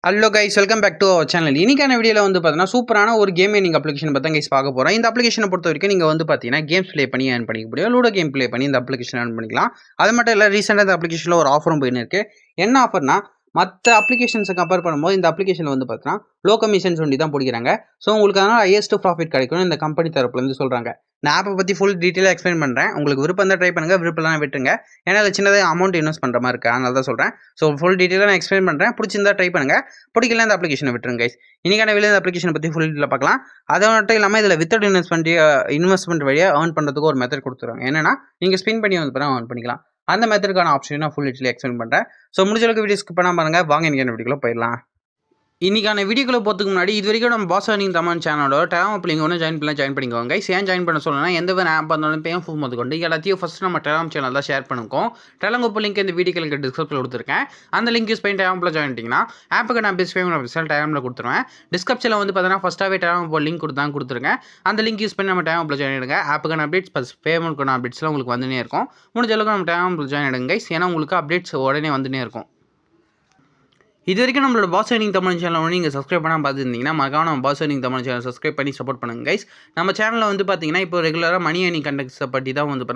Hello guys, welcome back to our channel. இன்னைக்கான வீடியோவில் வந்து பார்த்தீங்கன்னா சூப்பரான ஒரு கேமிங் அப்ளிகேஷன் பற்றி கைஸ் பார்க்க போகிறோம். இந்த அப்ளிகேஷனை பொறுத்த வரைக்கும் நீங்கள் வந்து பார்த்தீங்கன்னா கேம்ஸ் ப்ளே பண்ணி ஏர்ன் பண்ணிக்க முடியும். லூடோ கேம் ப்ளே பண்ணி இந்த அப்ளிகேஷன் ஏர்ன் பண்ணிக்கலாம். அது மட்டும் இல்லை, ரீசெண்டாக இந்த அப்ளிகேஷனில் ஒரு ஆஃபரும் போயின்னு இருக்கு. என்ன ஆஃபர்னா, மற்ற அப்ளிகேஷன்ஸை கம்பேர் பண்ணும்போது இந்த அப்ளிகேஷனில் வந்து பார்த்தீங்கன்னா லோ கமிஷன்ஸ் ஒண்டி தான் பிடிக்கிறாங்க. ஸோ உங்களுக்கு அதனால் ஹையஸ்ட் ப்ராஃபிட் கிடைக்கும் இந்த கம்பெனி தரப்புலேருந்து சொல்கிறாங்க. நான் ஆப்பை பற்றி ஃபுல் டீட்டெயிலாக எக்ஸ்பிளைன் பண்ணுறேன். உங்களுக்கு விருப்பம் தான் ட்ரை பண்ணுங்கள், விருப்பம்லாம் விட்டுருங்க. ஏன்னா அது சின்னதாக அமௌண்ட் இன்வெஸ்ட் பண்ணுற மாதிரி இருக்குது, அதனால தான் சொல்கிறேன். ஸோ ஃபுல் டீட்டெயிலாக நான் எக்ஸ்பிளைன் பண்ணுறேன். பிடிச்சிருந்தா ட்ரை பண்ணுங்கள், பிடிக்கல இந்த அப்ளிகேஷனை விட்டுருங்க கைஸ். இன்னைக்கான வீடியோ இந்த அப்ளிகேஷனை பற்றி ஃபுல் டீட்டெயிலாக பார்க்கலாம். அது மட்டும் இல்லாமல் இதில் வித்தவுட் இன்வெஸ்ட்மெண்ட் வழியாக ஏர்ன் பண்ணுறதுக்கு ஒரு மெத்தட் கொடுத்துருவாங்க. என்னன்னா நீங்கள் ஸ்பின் பண்ணி வந்து பண்ணால் ஏர்ன் பண்ணிக்கலாம். அந்த மெத்தடுக்கான ஆப்ஷன் நான் ஃபுல் டீட்டெயில் எக்ஸ்பிளைன் பண்ணுறேன். ஸோ முடிஞ்ச அளவுக்கு வீடியோ ஸ்கிப் பண்ணாமல் பாருங்க. வாங்க இன்னைக்கான வீடியோக்குள்ள போயிடலாம். இன்னைக்கான வீடியோக்குள்ள போகிறதுக்கு முன்னாடி இது வரைக்கும் நம்ம பாஸ் ஏர்னிங் தமிழ் சேனலோட டெலாம் லிங்க் ஒன்று ஜாயின் பண்ணிக்கோங்க. ஏன் ஜாயின் பண்ண சொல்லணும்னா, எந்த ஒரு ஆப் இருந்தாலும் பேம் ஃபோன் வந்து கொண்டு எல்லாத்தையும் ஃபஸ்ட் நம்ம டெலாம் சேனல் தான் ஷேர் பண்ணுவோம். டெலாம் குரூப் லிங்க் இந்த வீடியோக்கு டிஸ்கிரிப்ஷனில் கொடுத்துருக்கேன். அந்த லிங்க் யூஸ் பண்ணி டெலாமில் ஜாயின் பண்ணிட்டீங்கன்னா ஆப்புக்கு நான் பெஸ்ட் பேமெண்ட் ஆஃபீஸில் டெலாமில் கொடுத்துருவேன். டிஸ்கிரிப்ஷனில் வந்து பார்த்தீங்கன்னா ஃபஸ்ட்டாகவே டெலாம் லிங்க் கொடுத்துருக்கேன். அந்த லிங்க் யூஸ் பண்ணி நம்ம டெலாமில் ஜாயின் ஆகிடுங்க. ஆப்புக்கான அப்டேட்ஸ் ப்ளஸ் பேமெண்ட்க்கான அப்டேட்ஸ்லாம் உங்களுக்கு வந்துனே இருக்கும். முடிஞ்ச அளவுக்கு நம்ம டெலாமில் ஜாயின் ஆகிடுங்க. ஏன்னா உங்களுக்கு அப்டேட்ஸ் உடனே வந்துனே இருக்கும். இது வரைக்கும் நம்மளோட பாஸ் ஏர்னிங் தமிழ் சேனல் வந்து நீங்கள் சப்ஸ்கிரைப் பண்ணால் பார்த்துருந்தீங்கன்னா மறக்காம நம்ம pass earning Tamil channel subscribe பண்ணி சப்போர்ட் பண்ணுங்க கைஸ். நம்ம சேனலில் வந்து பார்த்தீங்கன்னா இப்போ ரெகுலராக மணி ஏர்னிங் கண்டெக்ட்ஸை பற்றி தான் வந்து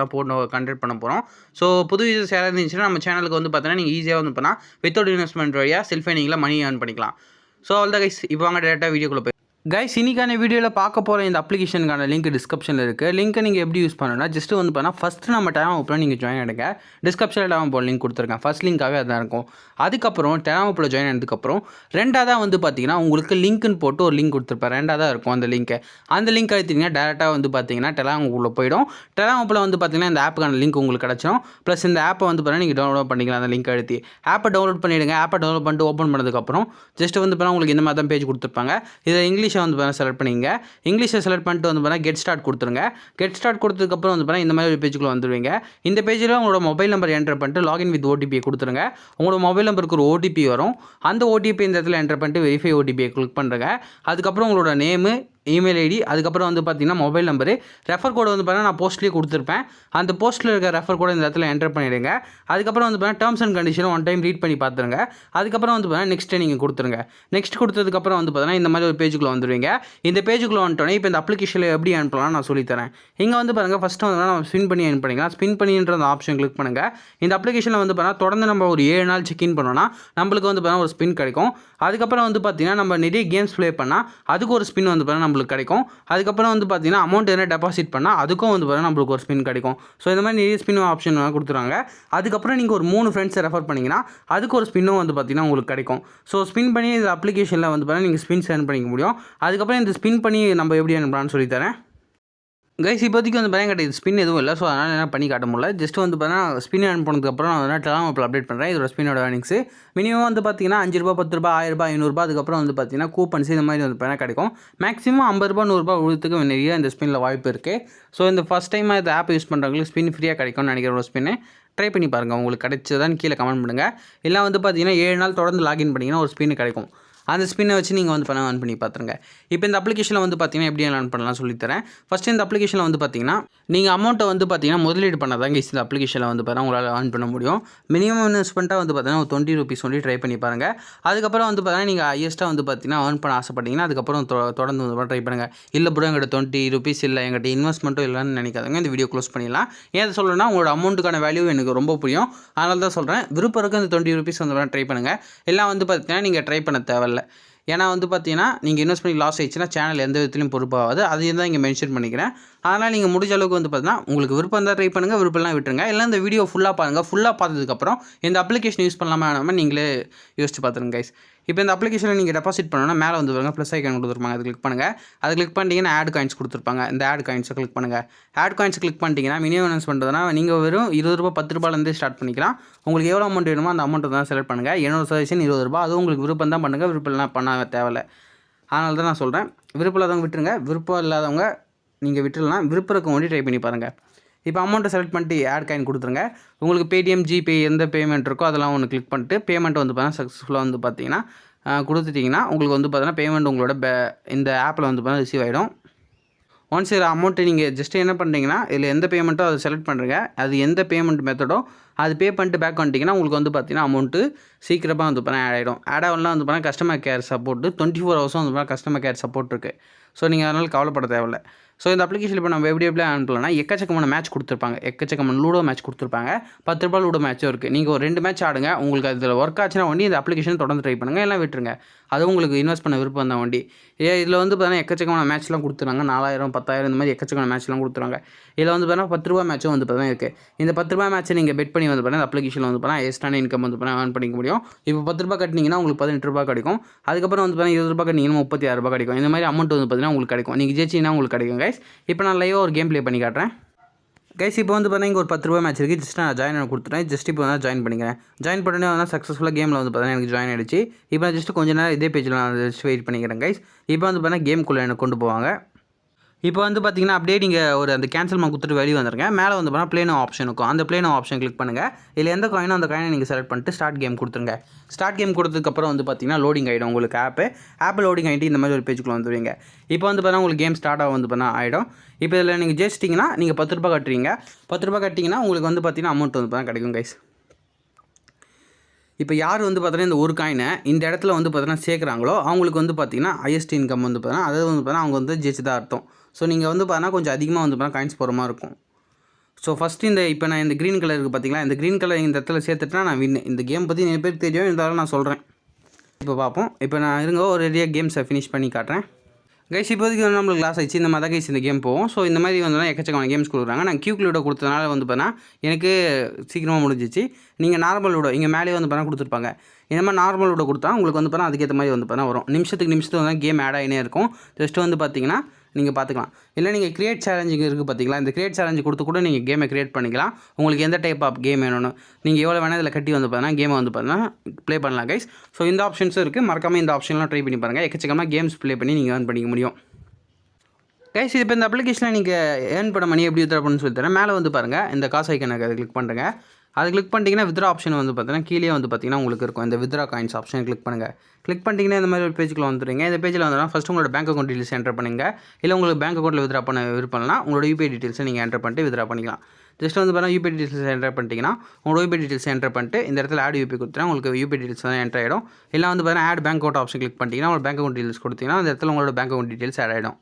கண்டக்ட் பண்ண போகிறோம். ஸோ புது யூசர்ஸ் யாராவது இருந்துச்சுன்னா நம்ம சேனலுக்கு வந்து பார்த்தீங்கன்னா நீங்கள் ஈஸியாக வந்து பண்ணால் வித்தவுட் இன்வெஸ்ட்மெண்ட் வழியாக செல்ஃப் ஏர்னிங்கில் மணி ஏர்ன் பண்ணிக்கலாம். ஸோ அவ்வளோதான் கைஸ், இப்போ வாங்க டேரெக்டாக வீடியோக்குள்ளே போய் கைஸ். இன்னைக்கான வீடியோவில் பார்க்க போகிற இந்த அப்ளிகேஷனுக்கான லிங்க் டிஸ்கிரிப்ஷனில் இருக்குது. லிங்க்கை நீங்கள் எப்படி யூஸ் பண்ணணும்னா, ஜஸ்ட்டு வந்து பண்ணால் ஃபஸ்ட்டு நம்ம டெலாம் ஆப்பில் நீங்கள் ஜாயின் ஆகிடுங்க. டிஸ்கிரிப்ஷனில் டெலாம் ஆப் லிங்க் கொடுத்துருக்கேன். ஃபஸ்ட் லிங்காகவே அதான் இருக்கும். அதுக்கப்புறம் டெலாம் ஆப்பில் ஜாயின் ஆனதுக்கப்புறம் ரெண்டாவதாக வந்து பார்த்தீங்கன்னா உங்களுக்கு லிங்க்னு போட்டு ஒரு லிங்க் கொடுத்துருப்பேன். ரெண்டாவதாக இருக்கும் அந்த லிங்க்கை. அந்த லிங்க் அழுத்திங்கன்னா டேரெக்டாக வந்து பார்த்தீங்கன்னா டெலாம் ஆப்பில் போயிடும். டெலாம் ஆப்பில் வந்து பார்த்தீங்கன்னா இந்த ஆப்புக்கான லிங்க் உங்களுக்கு கிடச்சிடும். ப்ளஸ் இந்த ஆப்பை வந்து பார்த்தீங்கன்னா நீங்கள் டவுன்லோட் பண்ணிக்கலாம். அந்த லிங்க் அழுத்தி ஆப்பை டவுன்லோட் பண்ணிவிடுங்க. ஆப்பை டவுன்லோட் பண்ணிட்டு ஓப்பன் பண்ணதுக்கப்புறம் ஜஸ்ட் வந்து பார்த்தீங்கன்னா உங்களுக்கு இந்த மாதிரி தான் பேஜ் கொடுத்துருப்பாங்க. இதில் இங்கிலீஷை வந்து பார்த்தீங்கன்னா செலக்ட் இங்கிலீஷை செலக்ட் பண்ணிட்டு வந்து பார்த்தா கெட் ஸ்டார்ட் கொடுத்துருங்க. கெட் ஸ்டார்ட் கொடுத்ததுக்கப்புறம் வந்து பார்த்தா இந்த மாதிரி ஒரு பேஜுக்குள்ள வந்துடுவீங்க. இந்த பேஜில் உங்களோட மொபைல் நம்பர் என்டர் பண்ணிட்டு லாகின் வித் ஓடிபியை கொடுத்துருங்க. உங்களோட மொபைல் நம்பருக்கு ஒரு ஓடிபி வரும். அந்த ஓடிபி இந்த இடத்துல என்டர் பண்ணிட்டு வெரிஃபை ஓடிபியை கிளிக் பண்ணுறங்க. அதுக்கப்புறம் உங்களோட நேமு, இமெயில் ஐடி, அதுக்கப்புறம் வந்து பார்த்தீங்கன்னா மொபைல் நம்பரு, ரெஃபர் கோடு வந்து பார்த்தீங்கன்னா நான் போஸ்ட்லேயே கொடுத்துருப்பேன். அந்த போஸ்ட்டில் இருக்க ரெஃபர் கோடை இந்த இடத்துல என்டர் பண்ணிவிடுங்க. அதுக்கப்புறம் வந்து பார்த்தீங்கன்னா டேர்ம்ஸ் அண்ட் கண்டிஷனும் ஒன் டைம் ரீட் பண்ணி பார்த்துருங்க. அதுக்கப்புறம் வந்து பார்த்தீங்கன்னா நெக்ஸ்ட் நீங்கள் கொடுத்துருங்க. நெக்ஸ்ட் கொடுத்ததுக்கப்புறம் வந்து பார்த்தீங்கன்னா இந்த மாதிரி ஒரு பேஜுக்குள்ள வந்துடுவீங்க. இந்த பேஜுக்குள்ள வந்துட்டோன்னே இப்போ இந்த அப்ளிகேஷனில் எப்படி ஏர்ன் பண்ணலாம் நான் சொல்லித்தரேன். இங்கே வந்து பாருங்கள், ஃபஸ்ட்டு வந்து நம்ம ஸ்பின் பண்ணி ஏர்ன் பண்ணிக்கலாம். ஸ்பின் பண்ணின்ற அந்த ஆப்ஷன் கிளிக் பண்ணுங்கள். இந்த அப்ளிகேஷனில் வந்து பார்த்தீங்கன்னா தொடர்ந்து நம்ம ஒரு 7 நாள் செக்இன் பண்ணோன்னா நம்மளுக்கு வந்து பார்த்தீங்கன்னா ஒரு ஸ்பின் கிடைக்கும். அதுக்கப்புறம் வந்து பார்த்தீங்கன்னா நம்ம நிறைய கேம்ஸ் ப்ளே பண்ணால் அதுக்கு ஒரு ஸ்பின் வந்து பார்த்தீங்கன்னா நம்மளுக்கு கிடைக்கும். அதுக்கப்புறம் வந்து பார்த்தீங்கன்னா அமௌண்ட் என்ன டெபாசிட் பண்ணால் அதுக்கும் வந்து பார்த்தீங்கன்னா நம்மளுக்கு ஒரு ஸ்பின் கிடைக்கும். ஸோ இந்த மாதிரி நிறைய ஸ்பின் ஆப்ஷன் கொடுத்துருவாங்க. அதுக்கப்புறம் நீங்கள் ஒரு 3 ஃப்ரெண்ட்ஸை ரெஃபர் பண்ணிங்கன்னா அதுக்கு ஒரு ஸ்பின்னும் வந்து பார்த்தீங்கன்னா உங்களுக்கு கிடைக்கும். ஸோ ஸ்பின் பண்ணி இந்த அப்ளிகேஷனில் வந்து பார்த்தீங்கன்னா நீங்கள் ஸ்பின்ஸ் ஏர்ன் பண்ணிக்க முடியும். அதுக்கப்புறம் இந்த ஸ்பின் பண்ணி நம்ம எப்படி ஏர்ன் பண்ணலாம்னு சொல்லித்தரேன் கைஸ். இப்போதைக்கு வந்து பார்த்தீங்கன்னா கிடையாது, ஸ்பின் எதுவும் இல்லை. ஸோ அதனால் என்ன பண்ணி காட்ட முடியல. ஜஸ்ட் வந்து பார்த்தீங்கன்னா ஸ்பின் ஏர்ன் பண்ணதுக்கப்புறம் நான் வந்து டெலாம் ஆப்பில் அப்டேட் பண்ணுறேன். இதோட ஸ்பின்னோட ஏர்னிங்ஸ் மினிமம் வந்து பார்த்தீங்கன்னா ₹5, ₹10, ₹1000, ₹500. அதுக்கப்புறம் வந்து பார்த்தீங்கன்னா கூப்பன்ஸ் இந்த மாதிரி வந்து பார்த்தீங்கன்னா கிடைக்கும். மேக்ஸிமம் ₹50, ₹100 விழுறதுக்கு நிறைய இந்த ஸ்பின்னில் வாய்ப்பு இருக்குது. ஸோ இந்த ஃபஸ்ட் டைம் இந்த ஆப் யூஸ் பண்ணுறவங்களுக்கு ஸ்பின் ஃப்ரீயாக கிடைக்கும்னு நினைக்கிற ஒரு ஸ்பின்னு ட்ரை பண்ணி பாருங்கள். உங்களுக்கு கிடைச்சதான்னு கீழே கமெண்ட் பண்ணுங்கள். இல்லை வந்து பார்த்தீங்கன்னா 7 நாள் தொடர்ந்து லாகின் பண்ணிங்கன்னா ஒரு ஸ்பின்னு கிடைக்கும். அந்த ஸ்பின்னை வச்சு நீங்கள் வந்து ஏர்ன் பண்ணி பார்த்துருங்க. இப்போ இந்த அப்ளிகேஷனில் வந்து பார்த்தீங்கன்னா எப்படி ஏர்ன் பண்ணலாம் சொல்லித்தரேன். ஃபஸ்ட்டு இந்த அப்ளிகேஷனில் வந்து பார்த்தீங்கன்னா நீங்கள் அமௌண்ட்டை வந்து பார்த்தீங்கன்னா முதலீடு பண்ணாதாங்க இந்த அப்ளிகேஷனில் வந்து பார்த்தீங்கன்னா உங்களால் ஏர்ன் பண்ண முடியும். மினிமம் இன்வெஸ்ட்மெண்ட்டாக வந்து பார்த்தீங்கன்னா ஒரு ₹20 சொல்லி ட்ரை பண்ணி பாருங்கள். அதுக்கப்புறம் வந்து பார்த்தீங்கன்னா நீங்கள் ஹையஸ்ட்டாக வந்து பார்த்தீங்கன்னா ஏர்ன் பண்ண ஆசைப்பட்டீங்கன்னா அதுக்கப்புறம் தொடர்ந்து வந்து ட்ரை பண்ணுங்கள். இல்லை ப்ரோ எங்கிட்ட ₹20 இல்லை, எங்கிட்ட இன்வெஸ்ட்மெண்ட்டும் இல்லைன்னு நினைக்காதங்க. இந்த வீடியோ க்ளோஸ் பண்ணிடலாம். ஏன் சொல்லணும்னா உங்களோட அமௌண்ட்டுக்கான வேல்யூ எனக்கு ரொம்ப புரியும், அதனால தான் சொல்கிறேன். விருப்பம் இருக்க இந்த ₹20 வந்து ட்ரை பண்ணுங்கள். எல்லாம் வந்து பார்த்தீங்கன்னா நீங்கள் ட்ரை பண்ண தேவையில்லை. ஏன்னா வந்து பார்த்தீங்கன்னா நீங்கள் இன்வெஸ்ட் பண்ணி லாஸ் ஆயிடுச்சுன்னா சேனல் எந்த விதத்துலையும் பொறுப்பாகாது. அதையும் தான் இங்கே மென்ஷன் பண்ணிக்கிறேன். அதனால் நீங்கள் முடிஞ்ச அளவுக்கு வந்து பார்த்தீங்கன்னா உங்களுக்கு விருப்பம் தான் ட்ரை பண்ணுங்கள், விருப்பம்லாம் விட்டுருங்க. இல்லை இந்த வீடியோ ஃபுல்லாக பாருங்கள். ஃபுல்லாக பார்த்ததுக்கப்புறம் இந்த அப்ளிகேஷன் யூஸ் பண்ணலாமா வேணாமல் நீங்களே யோசிச்சு பார்த்துருங்க கைஸ். இப்போ இந்த அப்ளிகேஷனில் நீங்கள் டெபாசிட் பண்ணணும்னா மேலே வந்து பாருங்கள் ப்ளஸ் ஐக்கான் கொடுத்துருப்பாங்க. அது கிளிக் பண்ணுங்கள். அது கிளிக் பண்ணிட்டீங்கன்னா ஆட் காயின்ஸ் கொடுத்துருப்பாங்க. இந்த ஆட் காயின்ஸை கிளிக் பண்ணுங்கள். ஆட் காயின்ஸ் கிளிக் பண்ணிட்டீங்கன்னா மினிமம் இன்வெஸ்ட் பண்ணுறதுனா நீங்கள் வெறும் ₹20, ₹10 ஸ்டார்ட் பண்ணிக்கலாம். உங்களுக்கு எவ்வளோ அமௌண்ட் வேணுமோ அந்த அமௌண்ட்டை தான் செலக்ட் பண்ணுங்கள். என்னோட சஜஷன் ₹20. அது உங்களுக்கு விருப்பம் தான் பண்ணுங்கள், விருப்பம்லாம் பண்ண தேவையில்லை. அதனால தான் நான் சொல்கிறேன். விருப்பம் இல்லாதவங்க விட்டுருங்க, விருப்பம் இல்லாதவங்க நீங்கள் விட்டுடலாம். விருப்பம் இருக்க வேண்டி ட்ரை பண்ணி பாருங்கள். இப்போ அமௌண்ட்டை செலக்ட் பண்ணிட்டு ஆட் காயின் கொடுத்துருங்க. உங்களுக்கு பேடிஎம், ஜிபே எந்த பேமெண்ட் இருக்கோ அதெல்லாம் ஒன்று கிளிக் பண்ணிட்டு பேமெண்ட் வந்து பார்த்தீங்கன்னா சக்ஸஸ்ஃபுல்லாக வந்து பார்த்தீங்கன்னா கொடுத்துட்டிங்கன்னா உங்களுக்கு வந்து பார்த்தீங்கன்னா பேமெண்ட் உங்களோட இந்த ஆப்பில் வந்து பார்த்தீங்கன்னா ரிசீவ் ஆகிடும். ஒன்ஸ் இதில் அமௌண்ட்டு நீங்கள் ஜஸ்ட் என்ன பண்ணுறீங்கன்னா இதில் எந்த பேமெண்ட்டோ அதை செலக்ட் பண்ணுறீங்க, அது எந்த பேமெண்ட் மெத்தடோ அது பே பண்ணிட்டு பேக் வந்துட்டிங்கன்னா உங்களுக்கு வந்து பார்த்தீங்கன்னா அமௌண்ட்டு சீக்கிரமாக வந்து பார்த்தீங்கன்னா ஆட் ஆகிடும். ஆட் ஆகலாம் வந்து பார்த்தீங்கன்னா கஸ்டமர் கேர் சப்போர்ட்டு 24 ஹவர்ஸும் வந்து பார்த்தீங்கன்னா கஸ்டமர் கேர் சப்போர்ட் இருக்குது. ஸோ நீங்கள் அதனால் கவலைப்பட தேவையில்ல. ஸோ இந்த அப்ளிகேஷன் இப்போ நம்ம எப்படி அனுப்பலாம்னா எக்கச்சக்கமான மேட்ச் கொடுத்துருப்பாங்க, எக்கச்சக்கமான லூடோ மேட்ச் கொடுத்துருப்பாங்க, ₹10 லூடோ மேட்சும் இருக்குது. நீங்கள் ஒரு 2 மேட்ச் ஆடுங்க, உங்களுக்கு அதில் ஒர்க் ஆச்சுன்னா வண்டி இந்த அப்ளிகேஷன் தொடர்ந்து ட்ரை பண்ணுங்கள், எல்லாம் விட்டுருங்க. அதுவும் உங்களுக்கு இன்வெஸ்ட் பண்ண விருப்பம் தான் வண்டி. இதில் வந்து பார்த்தீங்கன்னா எக்கச்சக்கமான மேட்ச்லாம் கொடுத்துறாங்க, 4000 10,000 இந்த மாதிரி எக்கச்சக்கமான மேட்ச்லாம் கொடுத்துருவாங்க. இதில் வந்து பார்த்தீங்கன்னா ₹10 மேட்சும் வந்து பார்த்தீங்கன்னா இருக்குது. இந்த ₹10 மேட்ச்சை நீங்கள் பெட் பண்ணி வந்து பார்த்தீங்கன்னா அப்ளிகேஷனில் வந்து பார்த்தீங்கன்னா எக்ஸ்ட்ரான இன்கம் வந்து பார்த்தீங்கன்னா ஏர்ன் பண்ணிக்க முடியும். இப்போ ₹10 கட்டினீங்கன்னா உங்களுக்கு ₹18 கிடைக்கும். அதுக்கப்புறம் வந்து பார்த்தீங்கன்னா ₹20 கட்டினீங்கன்னா ₹36 கிடைக்கும். இந்த மாதிரி அமௌண்ட் வந்து பார்த்தீங்கன்னா உங்களுக்கு கிடைக்கும். நீங்கள் ஜெயிச்சிங்கன்னா உங்களுக்கு கிடைக்கும் கைஸ். இப்போ நான் லைவாக ஒரு கேம் ப்ளே பண்ணி காட்டுறேன் கைஸ். இப்போ வந்து பார்த்தீங்கன்னா இங்கே ஒரு ₹10 மேட்ச் இருக்குது. ஜஸ்ட் நான் ஜாயின் கொடுத்துட்டேன். ஜஸ்ட் இப்போ வந்து ஜாயின் பண்ணிக்கிறேன். ஜாயின் பண்ணி வந்து சக்ஸஸ்ஃபுல்லாக கேமில் வந்து பார்த்தீங்கன்னா எனக்கு ஜாயின் ஆகிடுச்சு. இப்போ நான் ஜஸ்ட் கொஞ்சம் நேரம் இதே பேஜில் நான் ஜஸ்ட் வெயிட் பண்ணிக்கிறேன் கைஸ். இப்போ வந்து பார்த்தீங்கன்னா கேமுக்குள்ளே எனக்கு கொண்டு போவாங்க. இப்போ வந்து பார்த்தீங்கன்னா அப்படியே நீங்கள் ஒரு அந்த கேன்சல் கொடுத்துட்டு வெளியே வந்துருங்க. மேலே வந்து பார்த்தீங்கன்னா ப்ளே நவ் ஆப்ஷன் இருக்கும். அந்த ப்ளே நவ் ஆப்ஷன் கிளிக் பண்ணுங்கள். இதில் எந்த காயினோ அந்த காயினை நீங்கள் செலக்ட் பண்ணிட்டு ஸ்டார்ட் கேம் கொடுத்துருங்க. ஸ்டார்ட் கேம் கொடுத்ததுக்கப்புறம் வந்து பார்த்தீங்கன்னா லோடிங் ஆகிடும் உங்களுக்கு ஆப் லோடிங் ஆகிட்டு இந்த மாதிரி ஒரு பேஜுக்குள்ளே வந்துடுவீங்க. இப்போ வந்து பார்த்தீங்கன்னா உங்களுக்கு கேம் ஸ்டார்ட் ஆக வந்து பார்த்தீங்கன்னா ஆகிடும். இப்போ இதில் நீங்கள் ஜெயிச்சிட்டிங்கன்னா நீங்கள் ₹10 கட்டுறீங்க. ₹10 கட்டிங்கன்னா உங்களுக்கு வந்து பார்த்தீங்கன்னா அமௌண்ட் வந்து பார்த்தீங்கன்னா கிடைக்கும் கைஸ். இப்போ யார் வந்து பார்த்தீங்கன்னா இந்த ஒரு காயினை இந்த இடத்துல வந்து பார்த்தீங்கன்னா சேர்க்குறாங்களோ அவங்களுக்கு வந்து பார்த்தீங்கன்னா ஹையஸ்ட் இன்கம் வந்து பார்த்தீங்கன்னா அதாவது வந்து பார்த்தீங்கன்னா அவங்க வந்து ஜெயிச்சதாக அர்த்தம். ஸோ நீங்கள் வந்து பார்த்தீங்கன்னா கொஞ்சம் அதிகமாக வந்து பார்த்தீங்கன்னா காயின்ஸ் போகிற மாதிரி இருக்கும். ஸோ ஃபஸ்ட்டு இப்போ நான் இந்த க்ரீன் கலர் இருக்குது பார்த்தீங்களா, இந்த க்ரீன் கலர் இந்த இடத்துல சேர்த்துட்டுனா நான் வின்னு. இந்த கேம் பற்றி நிறைய பேருக்கு தெரியும், இருந்தாலும் நான் சொல்கிறேன். இப்போ பார்ப்போம். இப்போ நான் இருங்க ஒரு ரெடியாக கேம்ஸை ஃபினிஷ் பண்ணி காட்டுறேன் கைஸ். இப்போதைக்கு வந்து நம்மளுக்கு லாஸ் ஆயிடுச்சு. இந்த மாதிரி தான் கைஸ் இந்த கேம் போகும். ஸோ இந்த மாதிரி வந்து எக்கச்சக்கமான கேம்ஸ் கொடுக்குறாங்க. நான் கியூக் லூடோ கொடுத்ததுனால வந்து பார்த்தீங்கன்னா எனக்கு சீக்கிரமாக முடிஞ்சிச்சு. நீங்கள் நார்மல் லூடோ இங்கே மேலே வந்து பார்த்தீங்கன்னா கொடுத்துருப்பாங்க. இந்த மாதிரி நார்மல் லூடோ கொடுத்தா உங்களுக்கு வந்து பார்த்தீங்கன்னா அதுக்கேற்ற மாதிரி வந்து பார்த்தீங்கன்னா வரும். நிமிஷத்துக்கு வந்து கேம் ஆட் ஆகினே இருக்கும். ஜஸ்ட்டு வந்து பார்த்தீங்கன்னா நீங்கள் பார்த்துக்கலாம். இல்லை நீங்கள் கிரியேட் சேலஞ்சிங் இருக்குது பார்த்தீங்களா, இந்த கிரியேட் சேலஞ்சு கொடுத்து கூட நீங்கள் கேமை கிரியேட் பண்ணிக்கலாம். உங்களுக்கு எந்த டைப் ஆஃப் கேம் வேணும்னு நீங்கள் எவ்வளோ வேணால் இதில் கட்டி வந்து பார்த்தீங்கன்னா கேமை வந்து பார்த்தீங்கன்னா ப்ளே பண்ணலாம் கைஸ். ஸோ இந்த ஆப்ஷன்ஸும் இருக்குது. மறக்காமல் இந்த ஆப்ஷன்லாம் ட்ரை பண்ணி பாருங்கள். எக்கச்சக்கமாக கேம்ஸ் ப்ளே பண்ணி நீங்கள் ஏர்ன் பண்ணிக்க முடியும் கைஸ். இப்போ இந்த அப்ளிகேஷனில் நீங்கள் ஏர்ன் பண்ண மணி எப்படி வித்ரா பண்ணணும்னு சொல்லி தரேன். மேலே வந்து பாருங்கள் இந்த காசு ஐக்கனுக்கு அதை கிளிக் பண்ணுறேங்க. அது கிளிக் பண்ணிட்டீங்கன்னா வித்ரா ஆப்ஷன் வந்து பார்த்தீங்கன்னா கீழே வந்து பார்த்தீங்கன்னா உங்களுக்கு இருக்கும் இந்த வித்ரா காயின்ஸ் ஆப்ஷன் கிளிக் பண்ணுங்கள். கிளிக் பண்ணிட்டீங்கன்னா இந்த மாதிரி ஒரு பேஜுக்குள்ள வந்துடுங்க. இந்த பேஜில் வந்தோம்னா ஃபஸ்ட்டு உங்களோட பேங்க் அக்கௌண்ட் டீட்டெயில்ஸ் என்டர் பண்ணுங்க. இல்லை உங்களுக்கு பேங்க் அக்கௌண்ட்டில் வித்ரா பண்ண விருப்பம்னா உங்களோட யூபிஐ டீட்டெயில்ஸை நீங்கள் என்டர் பண்ணிட்டு வித்ரா பண்ணிக்கலாம். ஜஸ்ட் வந்து பார்த்தீங்கன்னா யூபிஐ டீட்டெயில்ஸ் என்டர் பண்ணிட்டீங்கன்னா உங்களோட யூபிஐ டீட்டெயில்ஸ் என்டர் பண்ணிட்டு இந்த இடத்துல ஆட் யூபிஐ கொடுத்தா உங்களுக்கு யூபிஐ டீட்டெயில்ஸ் தான் என்டர் ஆகிடும். இல்லை வந்து பார்த்தீங்கன்னா add bank account option click பண்ணிட்டீங்கன்னா உங்களோட பேங்க் அக்கௌண்ட் டீட்டெயில்ஸ் கொடுத்தீங்கன்னா அந்த இடத்துல உங்களோட பேங்க் அக்கௌண்ட் டீட்டெயில்ஸ் ஆட் ஆகிடும்.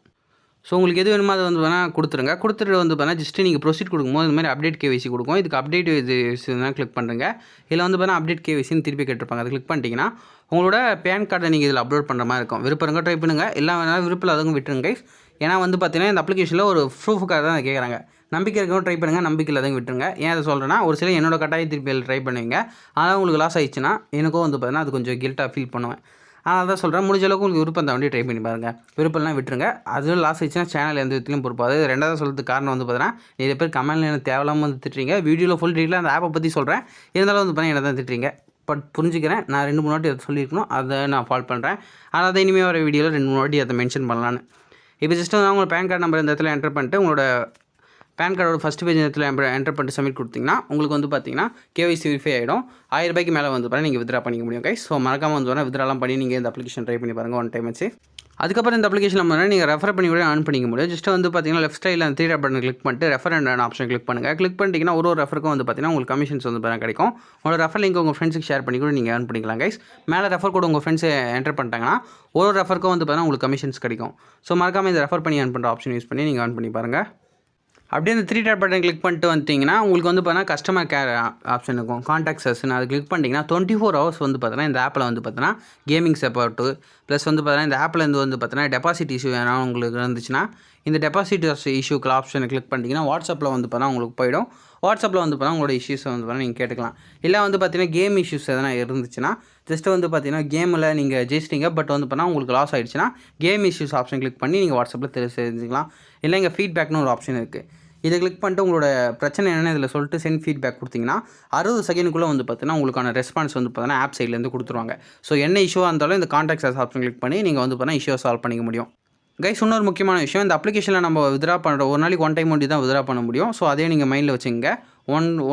ஸோ உங்களுக்கு எது வேணுமோ அதை வந்து வேணால் கொடுத்துருங்க. கொடுத்துட்டு வந்து பார்த்தீங்கன்னா ஜஸ்ட்டு நீங்கள் ப்ரொசீட் கொடுக்கும்போது இந்த மாதிரி அப்டேட் கேவிசி கொடுக்கும். இதுக்கு அப்டேட் இது தான் கிளிக் பண்ணுறங்க. இதில் வந்து பார்த்தீங்கன்னா அப்டேட் கேவிசின்னு திருப்பி கேட்டிருப்பாங்க. அதை கிளிக் பண்ணிட்டீங்கன்னா உங்களோட பேன் கார்டை நீங்கள் இதில் அப்லோட் பண்ணுற மாதிரி இருக்கும். விருப்பங்க ட்ரை பண்ணுங்கள், எல்லாம் வேணாலும் விருப்பம் அதுவும் விட்டுருங்க கைஸ். ஏன்னா வந்து பார்த்தீங்கன்னா இந்த அப்ளிகேஷனில் ஒரு ப்ரூஃபுக்காக தான் கேட்குறாங்க. நம்பிக்கை இருக்கவும் ட்ரை பண்ணுங்கள், நம்பிக்கை இல்லாதவங்க விட்டுருங்க. ஏன் அதை சொல்கிறேன்னா ஒரு சில என்னோட கட்டாய திருப்பியில் ட்ரை பண்ணுவீங்க, ஆனால் உங்களுக்கு லாஸ் ஆயிடுச்சுன்னா எனக்கும் வந்து பார்த்தீங்கன்னா அது கொஞ்சம் கில்ட்டாக ஃபீல் பண்ணுவேன். அதனால தான் சொல்கிறேன், முடிஞ்ச அளவுக்கு உங்களுக்கு விருப்பம் தான் வண்டி ட்ரை பண்ணி பாருங்கள். விருப்பம்லாம் விட்டுருங்க. அதுவும் லாஸ் ஆயிடுச்சுன்னா சேனல் எந்த விதத்துலையும் பொறுப்பாது. ரெண்டாவது சொல்கிறதுக்கு காரணம் வந்து பார்த்தீங்கன்னா நிறைய பேர் கமெண்ட்ல எனக்கு தேவையில்லாமல் வந்து திட்டுறீங்க. வீடியோவில் ஃபுல் டீட்டெயிலாக அந்த ஆப்பை பற்றி சொல்கிறேன், இருந்தாலும் வந்து பார்த்தீங்கன்னா என்ன தான் திட்டுறீங்க. பட் புரிஞ்சுக்கிறேன், நான் 2-3 வாட்டி அதை சொல்லியிருக்கணும், அதை நான் ஃபாலோ பண்ணுறேன். ஆனால் அதை இனிமேல் வர வீடியோவில் 2-3 வாட்டி அதை மென்ஷன் பண்ணலான்னு. இப்போ ஜஸ்ட் வந்து உங்களோட பேன் கார்டு நம்பர் இந்த இடத்துல என்டர் பண்ணிட்டு உங்களோட பேன் கார்டோட ஃபஸ்ட் பேஜ் இடத்துல என்டர் பண்ணிட்டு சப்மிட் கொடுத்தீங்கன்னா உங்களுக்கு வந்து பார்த்தீங்கன்னா கேவைசி வெரிஃபை ஆகிடும். ₹1000 மேலே வந்து பாருங்கள் நீங்கள் வித்ரா பண்ணிக்க முடியும் கைஸ். ஸோ மறக்காமல் வந்து வரேன் வித்ராலாம் பண்ணி நீங்கள் இந்த அப்ளிகேஷன் ட்ரை பண்ணி பாருங்கள் ஒன் டைம் வச்சு. அதுக்கப்புறம் இந்த அப்ளிகேஷன் நம்ம நீங்கள் ரெஃபர் பண்ணி கூட ஆன் பண்ணிக்க முடியும். ஜஸ்ட் வந்து பார்த்தீங்கன்னா லெஃப்ட் சைடில் அந்த 3 டாட் பட்டன் கிளிக் பண்ணிட்டு ரெஃபர் அண்ட் ஆப்ஷன் கிளிக் பண்ணுங்கள். கிளிக் பண்ணிட்டீங்கன்னா ஒரு ரெஃபருக்கும் வந்து பார்த்தீங்கன்னா உங்களுக்கு கமிஷன்ஸ் வந்து பாருங்கள் கிடைக்கும். உங்களோட ரெஃபர் லிங்க் உங்கள் ஃப்ரெண்ட்ஸுக்கு ஷேர் பண்ணி கூட நீங்கள் ஏர்ன் பண்ணிக்கலாம் கைஸ். மேலே ரெஃபர் கூட உங்கள் ஃப்ரெண்ட்ஸ் என்டர் பண்ணிட்டாங்கன்னா ஒரு ரெஃபருக்கும் வந்து பார்த்தீங்கன்னா உங்களுக்கு கமிஷன்ஸ் கிடைக்கும். ஸோ மறக்காமல் இந்த ரெஃபர் பண்ணி ஏர்ன் பண்ணுற ஆப்ஷன் யூஸ் பண்ணி நீங்கள் ஏர்ன் பண்ணி பாருங்கள். அப்படியே அந்த 3 டாட் பட்டன் கிளிக் பண்ணிட்டு வந்துட்டிங்கன்னா உங்களுக்கு வந்து பார்த்தீங்கன்னா கஸ்டமர் கேர் ஆப்ஷன் இருக்கும், கான்டாக்ட் சர்ஸ்னு. அது கிளிக் பண்ணிட்டீங்கன்னா 24 ஹவர்ஸ் வந்து பார்த்தீங்கன்னா இந்த ஆப்பில் வந்து பார்த்தீங்கன்னா கேமிங் சப்போர்ட்டு ப்ளஸ் வந்து பார்த்தீங்கன்னா இந்த ஆப்லேருந்து வந்து பார்த்தீங்கன்னா டெபாசிட் இஷ்யூ ஏன்னா உங்களுக்கு இருந்துச்சுன்னா இந்த டெபாசிட் இஷ்யூக்கு ஆப்ஷனை கிளிக் பண்ணிட்டீங்கன்னா வாட்ஸ்அப்பில் வந்து பார்த்தீங்கன்னா உங்களுக்கு போயிடும். வாட்ஸ்அப்பில் வந்து பார்த்தீங்கன்னா உங்களோட இஷ்யூஸை வந்து பார்த்தீங்கன்னா நீங்கள் கேட்டுக்கலாம். இல்லை வந்து பார்த்தீங்கன்னா கேம் இஷ்யூஸ் எதனா இருந்துச்சுன்னா ஜஸ்ட்டு வந்து பார்த்தீங்கன்னா கேமில் நீங்கள் ஜெயிச்சிட்டிங்க பட் வந்து பார்த்தீங்கன்னா உங்களுக்கு லாஸ் ஆகிடுச்சுன்னா கேம் இஷ்யூஸ் ஆப்ஷன் கிளிக் பண்ணி நீங்கள் வாட்ஸ்அப்பில் தெரிஞ்சுக்கலாம். இல்லை இங்கே ஃபீட்பேக்னு ஒரு ஆப்ஷன் இருக்குது. இதை கிளிக் பண்ணிட்டு உங்களோட பிரச்சனை என்னென்னு இதில் சொல்லிட்டு சென்ட் ஃபீட்பேக் கொடுத்தீங்கன்னா 60 செகண்டுக்குள்ளே வந்து பார்த்தீங்கன்னா உங்களுக்கான ரெஸ்பான்ஸ் வந்து பார்த்தீங்கன்னா ஆப் சைட்லேருந்து கொடுத்துருவாங்க. ஸோ என்ன இஷ்யூவாக இருந்தாலும் இந்த கான்டாக்ட் சர்ஸ் ஆப்ஷன் கிளிக் பண்ணி நீங்கள் வந்து பார்த்தீங்கன்னா இஷ்யூவை சால்வ் பண்ணிக்க முடியும். கைஸ் இன்னொரு முக்கியமான விஷயம், இந்த அப்ளிகேஷனில் நம்ம வித்ரா பண்ணுற ஒரு நாளைக்கு 1 டைம் ஒண்டி தான் வித்ரா பண்ண முடியும். ஸோ அதே நீங்கள் மைண்டில் வச்சுங்க.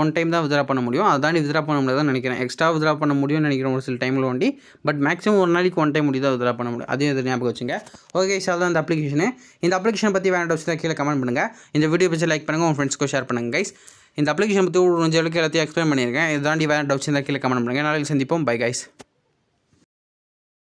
ஒன் டைம் தான் வித்ரா பண்ண முடியும். அதாண்டி வித்ரா பண்ண முடியாதுன்னு நினைக்கிறேன். எக்ஸ்ட்ரா வித்ரா பண்ண முடியும்னு நினைக்கிறேன் ஒரு சில டைமில் ஒண்டி. பட் மேக்ஸிமம் ஒரு நாளைக்கு 1 டைம் முடியும் தான் வித்ரா பண்ண முடியும். அதையும் இது ஞாபகம் வச்சுங்க. ஓகே கைஸ், அதுதான் இந்த அப்ளிகேஷனு. இந்த அப்ளிகேஷன் பற்றி வேறு டவுட்ஸ் தான் கீழே கமெண்ட் பண்ணுங்கள். இந்த வீடியோ பற்றி லைக் பண்ணுங்கள், உங்கள் ஃப்ரெண்ட்ஸ்க்கு ஷேர் பண்ணுங்கள் கைஸ். இந்த அப்ளிகேஷன் பற்றி முடிஞ்ச அளவுக்கு எல்லாத்தையும் எக்ஸ்பிளைன் பண்ணியிருக்கேன். இதாண்டி வேறு டவுட்ஸ் இருந்தால் கீழே கமெண்ட் பண்ணுங்கள். நாளைக்கு சந்திப்போம். Bye guys.